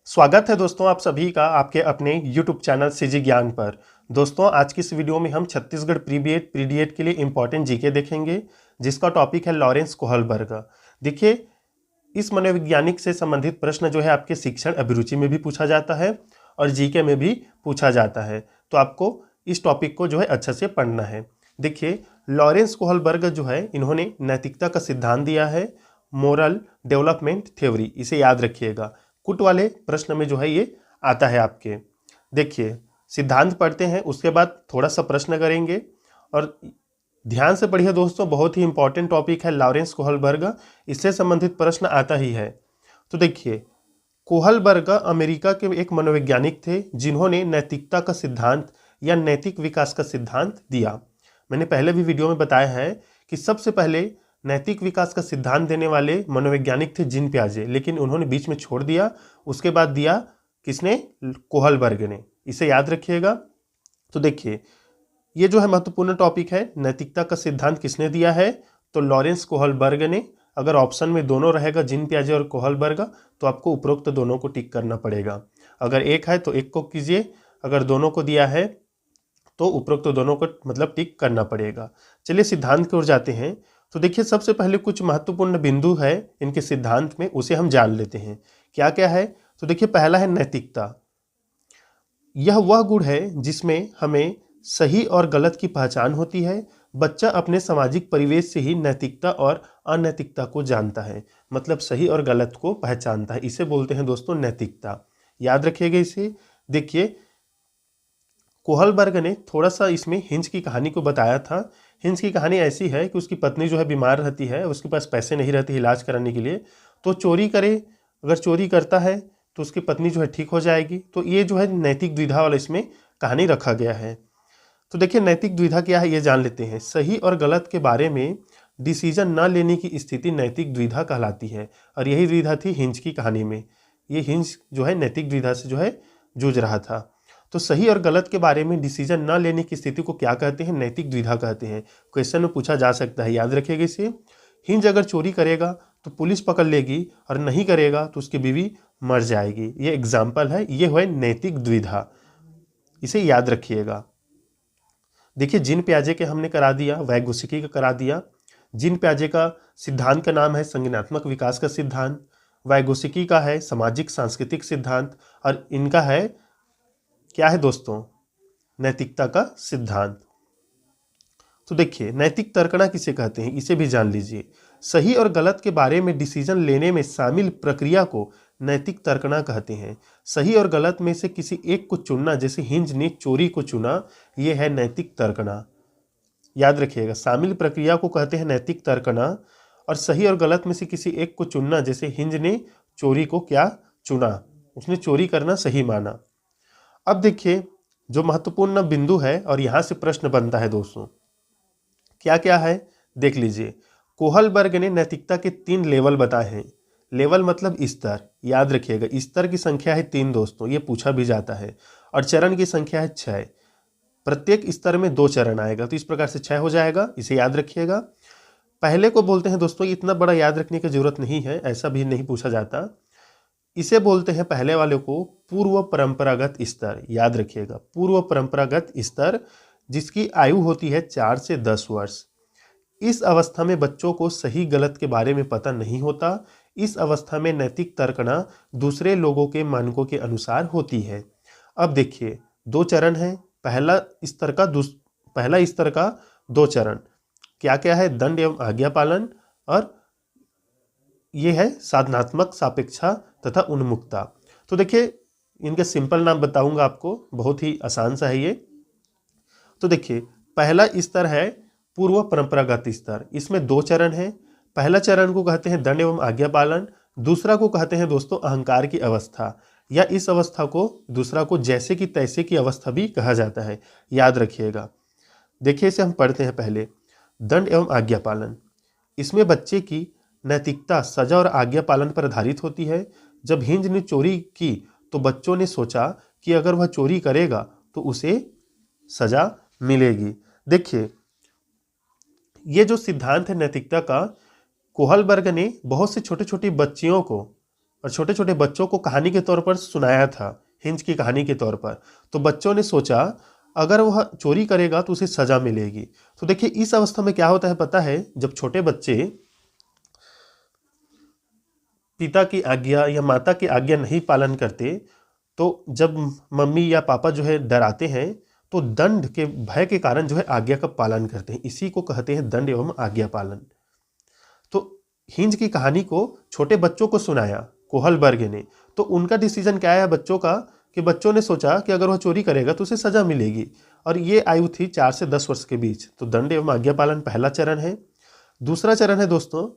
स्वागत है दोस्तों आप सभी का आपके अपने YouTube चैनल सीजी ज्ञान पर। दोस्तों आज की इस वीडियो में हम छत्तीसगढ़ प्री-बीएड पीडीएड के लिए इंपॉर्टेंट जीके देखेंगे, जिसका टॉपिक है लॉरेंस कोहलबर्ग। देखिए, इस मनोवैज्ञानिक से संबंधित प्रश्न जो है आपके शिक्षण अभिरुचि में भी पूछा जाता है और जीके में भी पूछा जाता है, तो आपको इस टॉपिक को जो है अच्छे से पढ़ना है। देखिए, लॉरेंस कोहलबर्ग जो है इन्होंने नैतिकता का सिद्धांत दिया है, मोरल डेवलपमेंट थ्योरी, इसे याद रखिएगा। कुट वाले प्रश्न में जो है ये आता है आपके। देखिए, सिद्धांत पढ़ते हैं, उसके बाद थोड़ा सा प्रश्न करेंगे और ध्यान से पढ़िए दोस्तों, बहुत ही इंपॉर्टेंट टॉपिक है लॉरेंस कोहलबर्ग, इससे संबंधित प्रश्न आता ही है। तो देखिए, कोहलबर्ग अमेरिका के एक मनोवैज्ञानिक थे जिन्होंने नैतिकता का सिद्धांत या नैतिक विकास का सिद्धांत दिया। मैंने पहले भी वीडियो में बताया है कि सबसे पहले नैतिक विकास का सिद्धांत देने वाले मनोवैज्ञानिक थे जीन पियाजे, लेकिन उन्होंने बीच में छोड़ दिया। उसके बाद दिया किसने? कोहलबर्ग ने। इसे याद रखिएगा। तो देखिए, ये जो है महत्वपूर्ण टॉपिक है, नैतिकता का सिद्धांत किसने दिया है? तो लॉरेंस कोहलबर्ग ने। अगर ऑप्शन में दोनों रहेगा जीन पियाजे और कोहलबर्ग, तो आपको उपरोक्त दोनों को टिक करना पड़ेगा। अगर एक है तो एक को कीजिए, अगर दोनों को दिया है तो उपरोक्त दोनों को मतलब टिक करना पड़ेगा। चलिए सिद्धांत की ओर जाते हैं। तो देखिए, सबसे पहले कुछ महत्वपूर्ण बिंदु है इनके सिद्धांत में, उसे हम जान लेते हैं क्या क्या है। तो देखिए, पहला है नैतिकता। यह वह गुण है जिसमें हमें सही और गलत की पहचान होती है। बच्चा अपने सामाजिक परिवेश से ही नैतिकता और अनैतिकता को जानता है, मतलब सही और गलत को पहचानता है। इसे बोलते हैं दोस्तों नैतिकता। याद रखिएगा इसे। देखिए, कोहलबर्ग ने थोड़ा सा इसमें हिंज की कहानी को बताया था। हिंज की कहानी ऐसी है कि उसकी पत्नी जो है बीमार रहती है, उसके पास पैसे नहीं रहते इलाज कराने के लिए, तो चोरी करे। अगर चोरी करता है तो उसकी पत्नी जो है ठीक हो जाएगी। तो ये जो है नैतिक द्विधा वाला इसमें कहानी रखा गया है। तो देखिए, नैतिक द्विधा क्या है ये जान लेते हैं। सही और गलत के बारे में डिसीजन न लेने की स्थिति नैतिक द्विधा कहलाती है, और यही द्विधा थी हिंज की कहानी में। ये हिंज जो है नैतिक द्विधा से जो है जूझ रहा था। तो सही और गलत के बारे में डिसीजन न लेने की स्थिति को क्या कहते हैं? नैतिक द्विधा कहते हैं। क्वेश्चन में पूछा जा सकता है, याद रखिएगा इसे। हिंज अगर चोरी करेगा तो पुलिस पकड़ लेगी, और नहीं करेगा तो उसकी बीवी मर जाएगी। ये एग्जाम्पल है, ये है नैतिक द्विधा, इसे याद रखिएगा। देखिए, जीन पियाजे के हमने करा दिया, वैगोसिकी का करा दिया। जीन पियाजे का सिद्धांत का नाम है संज्ञानात्मक विकास का सिद्धांत, वैगोसिकी का है सामाजिक सांस्कृतिक सिद्धांत, और इनका है क्या है दोस्तों? नैतिकता का सिद्धांत। तो देखिए, नैतिक तर्कणा किसे कहते हैं इसे भी जान लीजिए। सही और गलत के बारे में डिसीजन लेने में शामिल प्रक्रिया को नैतिक तर्कणा कहते हैं। सही और गलत में से किसी एक को चुनना, जैसे हिंज ने चोरी को चुना, यह है नैतिक तर्कणा। याद रखिएगा, शामिल प्रक्रिया को कहते हैं नैतिक तर्कणा, और सही और गलत में से किसी एक को चुनना, जैसे हिंज ने चोरी को क्या चुना, उसने चोरी करना सही माना। अब देखिए, जो महत्वपूर्ण बिंदु है और यहां से प्रश्न बनता है दोस्तों, क्या क्या है देख लीजिए। कोहलबर्ग ने नैतिकता के 3 लेवल बताए हैं। लेवल मतलब स्तर, याद रखिएगा। स्तर की संख्या है 3 दोस्तों, ये पूछा भी जाता है, और चरण की संख्या है 6। प्रत्येक स्तर में 2 चरण आएगा, तो इस प्रकार से 6 हो जाएगा, इसे याद रखिएगा। पहले को बोलते हैं दोस्तों, इतना बड़ा याद रखने की जरूरत नहीं है, ऐसा भी नहीं पूछा जाता। इसे बोलते हैं पहले वाले को पूर्व परंपरागत स्तर। याद रखिएगा, पूर्व परंपरागत स्तर, जिसकी आयु होती है 4 से 10 वर्ष। इस अवस्था में बच्चों को सही गलत के बारे में पता नहीं होता। इस अवस्था में नैतिक तर्कणा दूसरे लोगों के मानकों के अनुसार होती है। अब देखिए, 2 चरण हैं। पहला स्तर का 2 चरण क्या क्या है? दंड एवं आज्ञा पालन, और ये है साधनात्मक सापेक्षा तथा उन्मुक्ता। तो देखिए, इनके सिंपल नाम बताऊंगा आपको, बहुत ही आसान सा है ये। तो देखिए, पहला स्तर है पूर्व परंपरागत स्तर। इसमें 2 चरण हैं। पहला चरण को कहते हैं दंड एवं आज्ञा पालन, दूसरा को कहते हैं दोस्तों अहंकार की अवस्था, या इस अवस्था को दूसरा को जैसे कि तैसे की अवस्था भी कहा जाता है। याद रखिएगा। देखिए, इसे हम पढ़ते हैं पहले। दंड एवं आज्ञा पालन, इसमें बच्चे की नैतिकता सजा और आज्ञा पालन पर आधारित होती है। जब हिंज ने चोरी की तो बच्चों ने सोचा कि अगर वह चोरी करेगा तो उसे सजा मिलेगी। देखिए, ये जो सिद्धांत है नैतिकता का, कोहलबर्ग ने बहुत से छोटे छोटे बच्चियों को और छोटे छोटे बच्चों को कहानी के तौर पर सुनाया था, हिंज की कहानी के तौर पर। तो बच्चों ने सोचा अगर वह चोरी करेगा तो उसे सजा मिलेगी। तो देखिए इस अवस्था में क्या होता है पता है, जब छोटे बच्चे पिता की आज्ञा या माता की आज्ञा नहीं पालन करते, तो जब मम्मी या पापा जो है डराते हैं तो दंड के भय के कारण जो है आज्ञा का पालन करते हैं। इसी को कहते हैं दंड एवं आज्ञा पालन। तो हिंज की कहानी को छोटे बच्चों को सुनाया कोहलबर्ग ने, तो उनका डिसीजन क्या आया बच्चों का, कि बच्चों ने सोचा कि अगर वह चोरी करेगा तो उसे सजा मिलेगी। और ये आयु थी 4 से 10 वर्ष के बीच। तो दंड एवं आज्ञा पालन पहला चरण है। दूसरा चरण है दोस्तों,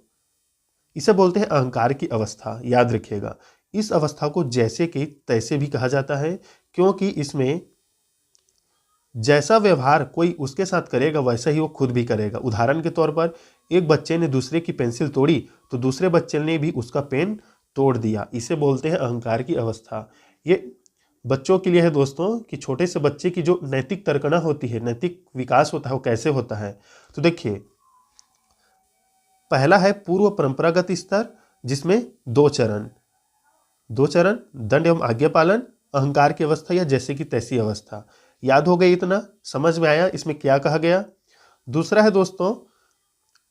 इसे बोलते हैं अहंकार की अवस्था। याद रखिएगा, इस अवस्था को जैसे कि तैसे भी कहा जाता है, क्योंकि इसमें जैसा व्यवहार कोई उसके साथ करेगा वैसा ही वो खुद भी करेगा। उदाहरण के तौर पर एक बच्चे ने दूसरे की पेंसिल तोड़ी तो दूसरे बच्चे ने भी उसका पेन तोड़ दिया। इसे बोलते हैं अहंकार की अवस्था। ये बच्चों के लिए है दोस्तों कि छोटे से बच्चे की जो नैतिक तर्कना होती है, नैतिक विकास होता है, वो कैसे होता है। तो देखिए पहला है पूर्व परंपरागत स्तर, जिसमें 2 चरण दंड एवं आज्ञा पालन, अहंकार की अवस्था या जैसे की तैसी अवस्था। याद हो गई, इतना समझ में आया इसमें क्या कहा गया। दूसरा है दोस्तों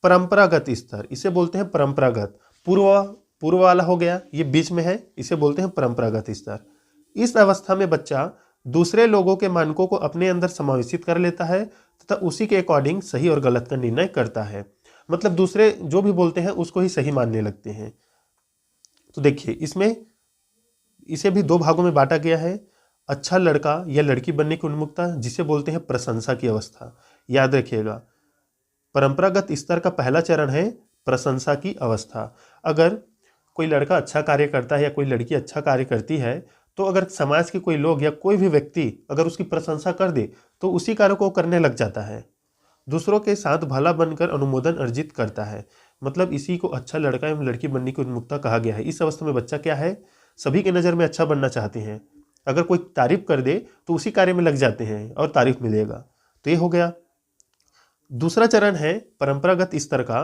परंपरागत स्तर, इसे बोलते हैं परंपरागत। पूर्व वाला हो गया, ये बीच में है, इसे बोलते हैं परंपरागत स्तर। इस अवस्था में बच्चा दूसरे लोगों के मानकों को अपने अंदर समावेशित कर लेता है तथा उसी के अकॉर्डिंग सही और गलत का निर्णय करता है। मतलब दूसरे जो भी बोलते हैं उसको ही सही मानने लगते हैं। तो देखिए इसमें इसे भी 2 भागों में बांटा गया है। अच्छा लड़का या लड़की बनने की उन्मुखता, जिसे बोलते हैं प्रशंसा की अवस्था। याद रखिएगा परंपरागत स्तर का पहला चरण है प्रशंसा की अवस्था। अगर कोई लड़का अच्छा कार्य करता है या कोई लड़की अच्छा कार्य करती है, तो अगर समाज के कोई लोग या कोई भी व्यक्ति अगर उसकी प्रशंसा कर दे तो उसी कार्य को करने लग जाता है, दूसरों के साथ भला बनकर अनुमोदन अर्जित करता है। मतलब इसी को अच्छा लड़का एवं लड़की बनने की उन्मुखता कहा गया है। इस अवस्था में बच्चा क्या है, सभी की नज़र में अच्छा बनना चाहते हैं। अगर कोई तारीफ कर दे तो उसी कार्य में लग जाते हैं और तारीफ मिलेगा। तो ये हो गया। दूसरा चरण है परंपरागत स्तर का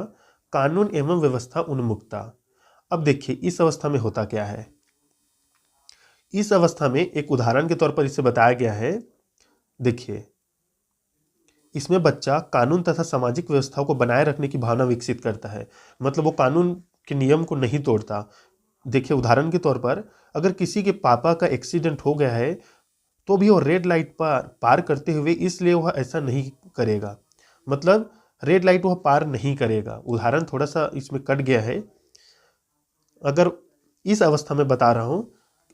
कानून एवं व्यवस्था उन्मुखता। अब देखिए इस अवस्था में होता क्या है। इस अवस्था में एक उदाहरण के तौर पर इसे बताया गया है। देखिए इसमें बच्चा कानून तथा सामाजिक व्यवस्था को बनाए रखने की भावना विकसित करता है। मतलब वो कानून के नियम को नहीं तोड़ता। देखिए उदाहरण के तौर पर अगर किसी के पापा का एक्सीडेंट हो गया है तो भी वो रेड लाइट पर पार करते हुए, इसलिए वह ऐसा नहीं करेगा। मतलब रेड लाइट वह पार नहीं करेगा। उदाहरण थोड़ा सा इसमें कट गया है। अगर इस अवस्था में बता रहा हूं,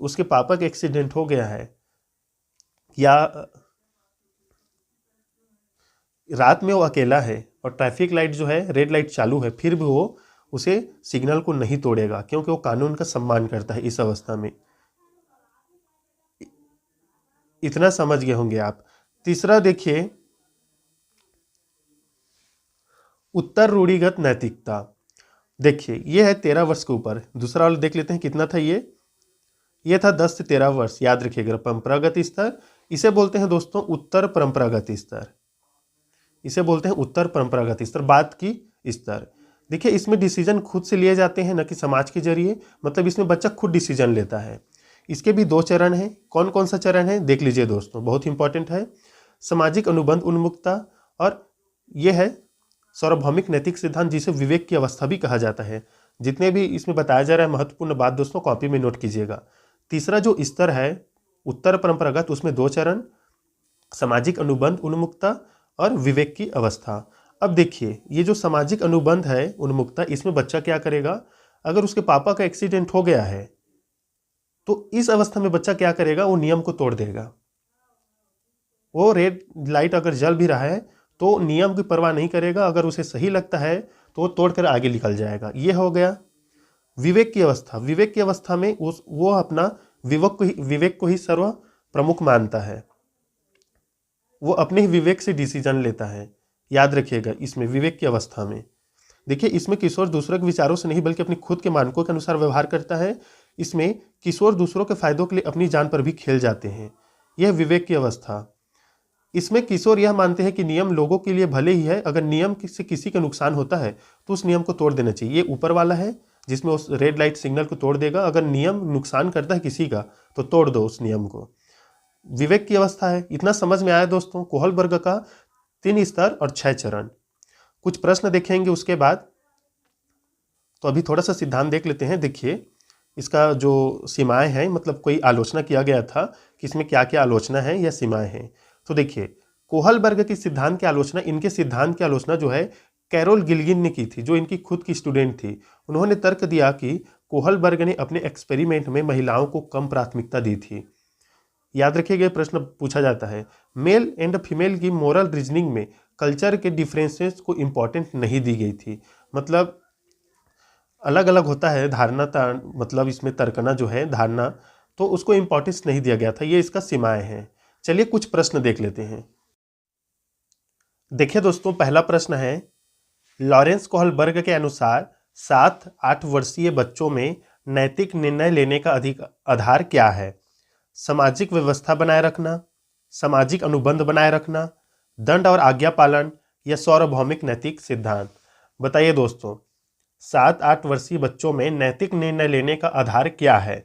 उसके पापा का एक्सीडेंट हो गया है या रात में वो अकेला है और ट्रैफिक लाइट जो है रेड लाइट चालू है, फिर भी वो उसे सिग्नल को नहीं तोड़ेगा, क्योंकि वो कानून का सम्मान करता है। इस अवस्था में इतना समझ गए होंगे आप। तीसरा देखिए उत्तर रूढ़िगत नैतिकता। देखिए ये है 13 वर्ष के ऊपर। दूसरा वाला देख लेते हैं कितना था। ये था 10 से 13 वर्ष। याद रखिएगा परंपरागत स्तर, इसे बोलते हैं दोस्तों उत्तर परंपरागत स्तर। इसे बोलते हैं उत्तर परंपरागत स्तर, बात की स्तर। देखिए इसमें डिसीजन खुद से लिए जाते हैं, न कि समाज के जरिए। मतलब इसमें बच्चा खुद डिसीजन लेता है। इसके भी 2 चरण हैं। कौन कौन सा चरण है देख लीजिए दोस्तों, बहुत इंपॉर्टेंट है। सामाजिक अनुबंध उन्मुखता, और यह है सार्वभौमिक नैतिक सिद्धांत, जिसे विवेक की अवस्था भी कहा जाता है। जितने भी इसमें बताया जा रहा है महत्वपूर्ण बात दोस्तों कॉपी में नोट कीजिएगा। तीसरा जो स्तर है उत्तर परंपरागत, उसमें 2 चरण, सामाजिक अनुबंध उन्मुखता और विवेक की अवस्था। अब देखिए ये जो सामाजिक अनुबंध है उन्मुखता, इसमें बच्चा क्या करेगा, अगर उसके पापा का एक्सीडेंट हो गया है तो इस अवस्था में बच्चा क्या करेगा, वो नियम को तोड़ देगा। वो रेड लाइट अगर जल भी रहा है तो नियम की परवाह नहीं करेगा। अगर उसे सही लगता है तो वो तोड़कर आगे निकल जाएगा। ये हो गया विवेक की अवस्था। विवेक की अवस्था में वो अपना विवेक को ही सर्व प्रमुख मानता है। वो अपने ही विवेक से डिसीजन लेता है। याद रखिएगा इसमें विवेक की अवस्था में देखिए इसमें किशोर दूसरों के विचारों से नहीं बल्कि अपनी खुद के मानकों के अनुसार व्यवहार करता है। इसमें किशोर दूसरों के फायदों के लिए अपनी जान पर भी खेल जाते हैं। यह विवेक की अवस्था। इसमें किशोर यह मानते हैं कि नियम लोगों के लिए भले ही है, अगर नियम से किसी का नुकसान होता है तो उस नियम को तोड़ देना चाहिए। ये ऊपर वाला है जिसमें उस रेड लाइट सिग्नल को तोड़ देगा। अगर नियम नुकसान करता है किसी का तो तोड़ दो उस नियम को। विवेक की अवस्था है। इतना समझ में आया दोस्तों, कोहलबर्ग का 3 स्तर और 6 चरण। कुछ प्रश्न देखेंगे उसके बाद। तो अभी थोड़ा सा सिद्धांत देख लेते हैं। देखिए इसका जो सीमाएं हैं, मतलब कोई आलोचना किया गया था कि इसमें क्या क्या आलोचना है या सीमाएं हैं। तो देखिए कोहलबर्ग की सिद्धांत की आलोचना, इनके सिद्धांत की आलोचना जो है कैरोल गिल्गिन ने की थी, जो इनकी खुद की स्टूडेंट थी। उन्होंने तर्क दिया कि कोहलबर्ग ने अपने एक्सपेरिमेंट में महिलाओं को कम प्राथमिकता दी थी। याद रखिएगा, प्रश्न पूछा जाता है मेल एंड फीमेल की मोरल रीजनिंग में कल्चर के डिफरेंसेस को इंपॉर्टेंट नहीं दी गई थी। मतलब अलग अलग होता है धारणा, मतलब इसमें तर्कना जो है धारणा, तो उसको इंपॉर्टेंस नहीं दिया गया था। ये इसका सीमाएं हैं। चलिए कुछ प्रश्न देख लेते हैं। देखिए दोस्तों, पहला प्रश्न है लॉरेंस कोहलबर्ग के अनुसार 7-8 वर्षीय बच्चों में नैतिक निर्णय लेने का अधिक आधार क्या है? सामाजिक व्यवस्था बनाए रखना, सामाजिक अनुबंध बनाए रखना, दंड और आज्ञा पालन, या सार्वभौमिक नैतिक सिद्धांत। बताइए दोस्तों, 7-8 वर्षीय बच्चों में नैतिक निर्णय लेने का आधार क्या है?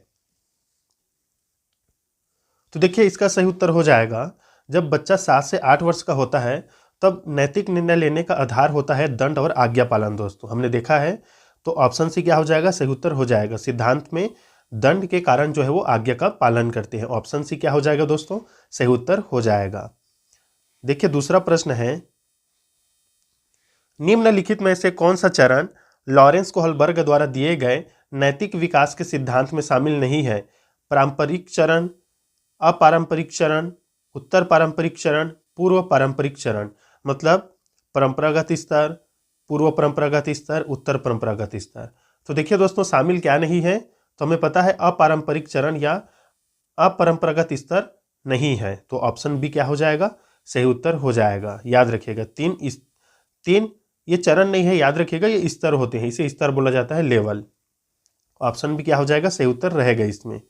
तो देखिए इसका सही उत्तर हो जाएगा, जब बच्चा 7 से 8 वर्ष का होता है तब नैतिक निर्णय लेने का आधार होता है दंड और आज्ञा पालन। दोस्तों हमने देखा है, तो ऑप्शन सी क्या हो जाएगा? सही उत्तर हो जाएगा। सिद्धांत में दंड के कारण जो है वो आज्ञा का पालन करते हैं। ऑप्शन सी क्या हो जाएगा दोस्तों? सही उत्तर हो जाएगा। देखिए दूसरा प्रश्न है निम्नलिखित में से कौन सा चरण लॉरेंस कोहलबर्ग द्वारा दिए गए नैतिक विकास के सिद्धांत में शामिल नहीं है? पारंपरिक चरण, अपारंपरिक चरण, उत्तर पारंपरिक चरण, पूर्व पारंपरिक चरण। मतलब परंपरागत स्तर, पूर्व परंपरागत स्तर, उत्तर परंपरागत स्तर। तो देखिए दोस्तों शामिल क्या नहीं है? तो हमें पता है अपारंपरिक चरण या अपरंपरागत स्तर नहीं है। तो ऑप्शन बी क्या हो जाएगा? सही उत्तर हो जाएगा। याद रखिएगा, तीन ये चरण नहीं है, याद रखिएगा ये स्तर होते हैं, इसे स्तर बोला जाता है, लेवल। ऑप्शन बी क्या हो जाएगा? सही उत्तर रहेगा इसमें।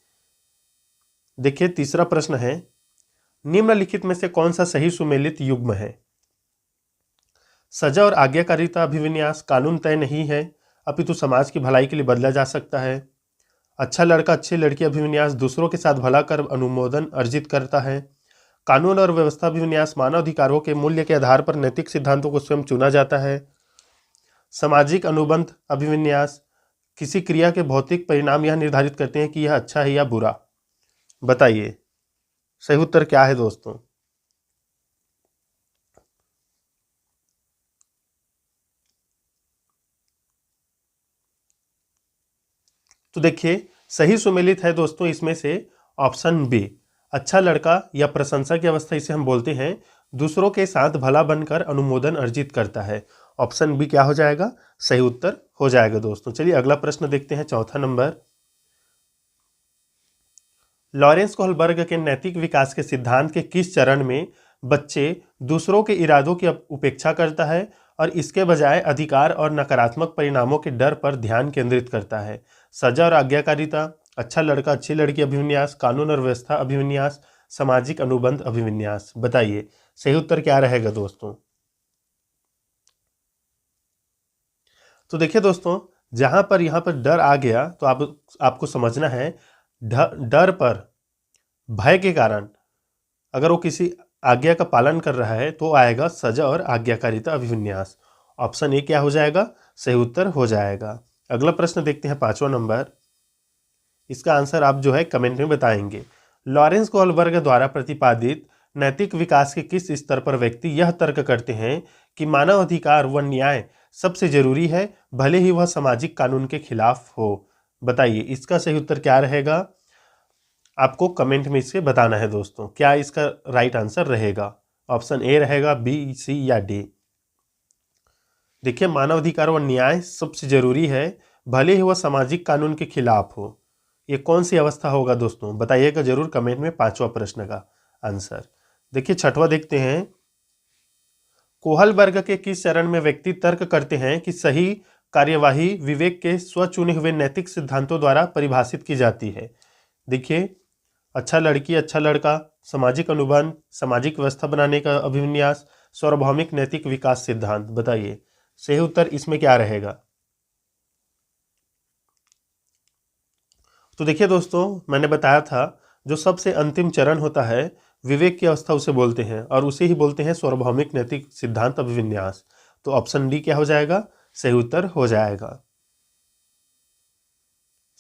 देखिए तीसरा प्रश्न है निम्नलिखित में से कौन सा सही सुमेलित युग्म है? सजा और आज्ञाकारिता अभिविन्यास कानून तय नहीं है, अपितु समाज की भलाई के लिए बदला जा सकता है। अच्छा लड़का अच्छी लड़की अभिविन्यास दूसरों के साथ भला कर अनुमोदन अर्जित करता है। कानून और व्यवस्था अभिविन्यास मानव अधिकारों के मूल्य के आधार पर नैतिक सिद्धांतों को स्वयं चुना जाता है। सामाजिक अनुबंध अभिविन्यास किसी क्रिया के भौतिक परिणाम यह निर्धारित करते हैं कि यह अच्छा है या बुरा। बताइए सही उत्तर क्या है दोस्तों? तो देखिए सही सुमेलित है दोस्तों इसमें से ऑप्शन बी। अच्छा लड़का या प्रशंसा की अवस्था इसे हम बोलते हैं, दूसरों के साथ भला बनकर अनुमोदन अर्जित करता है। ऑप्शन बी क्या हो जाएगा? सही उत्तर हो जाएगा दोस्तों। चलिए अगला प्रश्न देखते हैं, चौथा नंबर। लॉरेंस कोहलबर्ग के नैतिक विकास के सिद्धांत के किस चरण में बच्चे दूसरों के इरादों की उपेक्षा करता है और इसके बजाय अधिकार और नकारात्मक परिणामों के डर पर ध्यान केंद्रित करता है? सजा और आज्ञाकारिता, अच्छा लड़का अच्छी लड़की अभिविन्यास, कानून और व्यवस्था अभिविन्यास, सामाजिक अनुबंध अभिविन्यास। बताइए सही उत्तर क्या रहेगा दोस्तों? तो देखिए दोस्तों, जहां पर यहां पर डर आ गया तो आपको समझना है डर पर, भय के कारण अगर वो किसी आज्ञा का पालन कर रहा है तो आएगा सजा और आज्ञाकारिता अभिविन्यास। ऑप्शन ए क्या हो जाएगा? सही उत्तर हो जाएगा। अगला प्रश्न देखते हैं, पांचवा नंबर। इसका आंसर आप जो है कमेंट में बताएंगे। लॉरेंस कोहलबर्ग द्वारा प्रतिपादित नैतिक विकास के किस स्तर पर व्यक्ति यह तर्क करते हैं कि मानव अधिकार व न्याय सबसे जरूरी है, भले ही वह सामाजिक कानून के खिलाफ हो? बताइए इसका सही उत्तर क्या रहेगा? आपको कमेंट में इसे बताना है दोस्तों, क्या इसका राइट आंसर रहेगा? ऑप्शन ए रहेगा, बी, सी या डी? देखिए मानवाधिकार व न्याय सबसे जरूरी है, भले ही वह सामाजिक कानून के खिलाफ हो। ये कौन सी अवस्था होगा दोस्तों? बताइएगा जरूर कमेंट में पांचवा प्रश्न का आंसर। देखिए छठवां देखते हैं। कोहलबर्ग के किस चरण में व्यक्ति तर्क करते हैं कि सही कार्यवाही विवेक के स्वचुने हुए नैतिक सिद्धांतों द्वारा परिभाषित की जाती है? देखिए अच्छा लड़की अच्छा लड़का, सामाजिक अनुबंध, सामाजिक व्यवस्था बनाने का अभिविन्यास, सार्वभौमिक नैतिक विकास सिद्धांत। बताइए सही उत्तर इसमें क्या रहेगा? तो देखिए दोस्तों, मैंने बताया था जो सबसे अंतिम चरण होता है विवेक की अवस्था उसे बोलते हैं, और उसे ही बोलते हैं सार्वभौमिक नैतिक सिद्धांत अभिविन्यास। तो ऑप्शन डी क्या हो जाएगा? सही उत्तर हो जाएगा।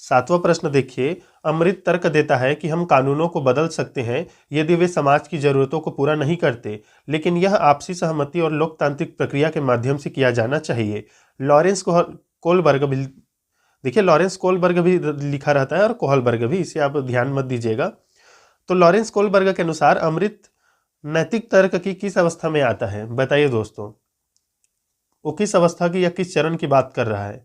7वां प्रश्न देखिए, अमृत तर्क देता है कि हम कानूनों को बदल सकते हैं यदि वे समाज की जरूरतों को पूरा नहीं करते, लेकिन यह आपसी सहमति और लोकतांत्रिक प्रक्रिया के माध्यम से किया जाना चाहिए। लॉरेंस कोहलबर्ग भी, देखिए लॉरेंस कोहलबर्ग भी लिखा रहता है और कोहलबर्ग भी, इसे आप ध्यान मत दीजिएगा। तो लॉरेंस कोहलबर्ग के अनुसार अमृत नैतिक तर्क की किस अवस्था में आता है? बताइए दोस्तों, वो किस अवस्था की या किस चरण की बात कर रहा है?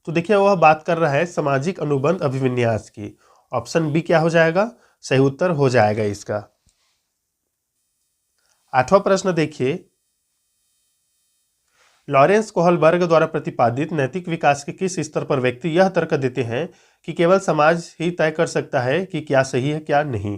तो देखिए वह बात कर रहा है सामाजिक अनुबंध अभिविन्यास की। ऑप्शन बी क्या हो जाएगा? सही उत्तर हो जाएगा इसका। 8वां प्रश्न देखिए, लॉरेंस कोहलबर्ग द्वारा प्रतिपादित नैतिक विकास के किस स्तर पर व्यक्ति यह तर्क देते हैं कि केवल समाज ही तय कर सकता है कि क्या सही है क्या नहीं?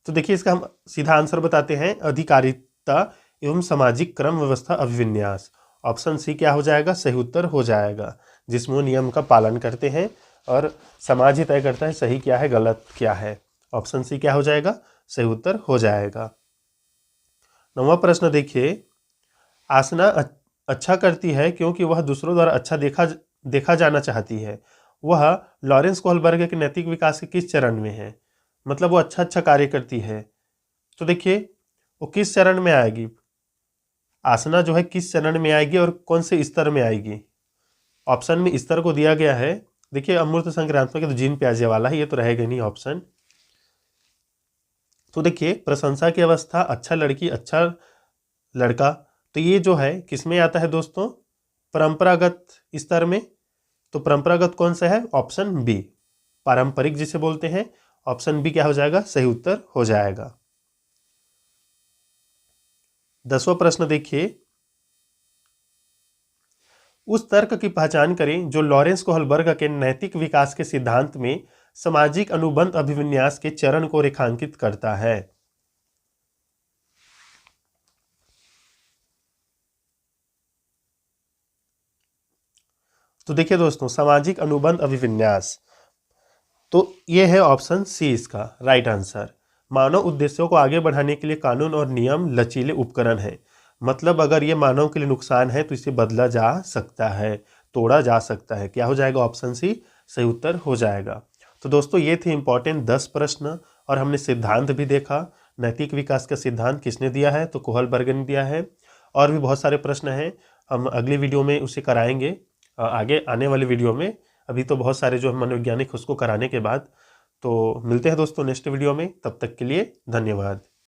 तो देखिए इसका हम सीधा आंसर बताते हैं, अधिकारिता एवं सामाजिक क्रम व्यवस्था अभिविन्यास। ऑप्शन सी क्या हो जाएगा? सही उत्तर हो जाएगा, जिसमें वो नियम का पालन करते हैं और समाज ही तय करता है सही क्या है गलत क्या है। ऑप्शन सी क्या हो जाएगा? सही उत्तर हो जाएगा। 9वां प्रश्न देखिए, आसना अच्छा करती है क्योंकि वह दूसरों द्वारा अच्छा देखा जाना चाहती है। वह लॉरेंस कोहलबर्ग के नैतिक विकास के किस चरण में है? मतलब वो अच्छा अच्छा कार्य करती है। तो देखिए वो किस चरण में आएगी? आसना जो है किस चरण में आएगी और कौन से स्तर में आएगी? ऑप्शन में स्तर को दिया गया है। देखिए अमूर्त संक्रांतमक तो जीन प्याजे वाला है, ये तो रहेगा नहीं ऑप्शन। तो देखिए प्रशंसा की अवस्था, अच्छा लड़की अच्छा लड़का, तो ये जो है किसमें आता है दोस्तों? परंपरागत स्तर में। तो परंपरागत कौन सा है? ऑप्शन बी, पारंपरिक जिसे बोलते हैं। ऑप्शन बी क्या हो जाएगा? सही उत्तर हो जाएगा। 10वां प्रश्न देखिए, उस तर्क की पहचान करें जो लॉरेंस कोहलबर्ग के नैतिक विकास के सिद्धांत में सामाजिक अनुबंध अभिविन्यास के चरण को रेखांकित करता है। तो देखिए दोस्तों, सामाजिक अनुबंध अभिविन्यास, तो ये है ऑप्शन सी इसका राइट आंसर। मानव उद्देश्यों को आगे बढ़ाने के लिए कानून और नियम लचीले उपकरण हैं। मतलब अगर ये मानव के लिए नुकसान है तो इसे बदला जा सकता है, तोड़ा जा सकता है। क्या हो जाएगा? ऑप्शन सी सही उत्तर हो जाएगा। तो दोस्तों ये थे इंपॉर्टेंट 10 प्रश्न, और हमने सिद्धांत भी देखा। नैतिक विकास का सिद्धांत किसने दिया है? तो कोहलबर्ग ने दिया है। और भी बहुत सारे प्रश्न हैं, हम अगली वीडियो में उसे कराएंगे, आगे आने वाले वीडियो में। अभी तो बहुत सारे जो मनोवैज्ञानिक उसको कराने के बाद। तो मिलते हैं दोस्तों नेक्स्ट वीडियो में, तब तक के लिए धन्यवाद।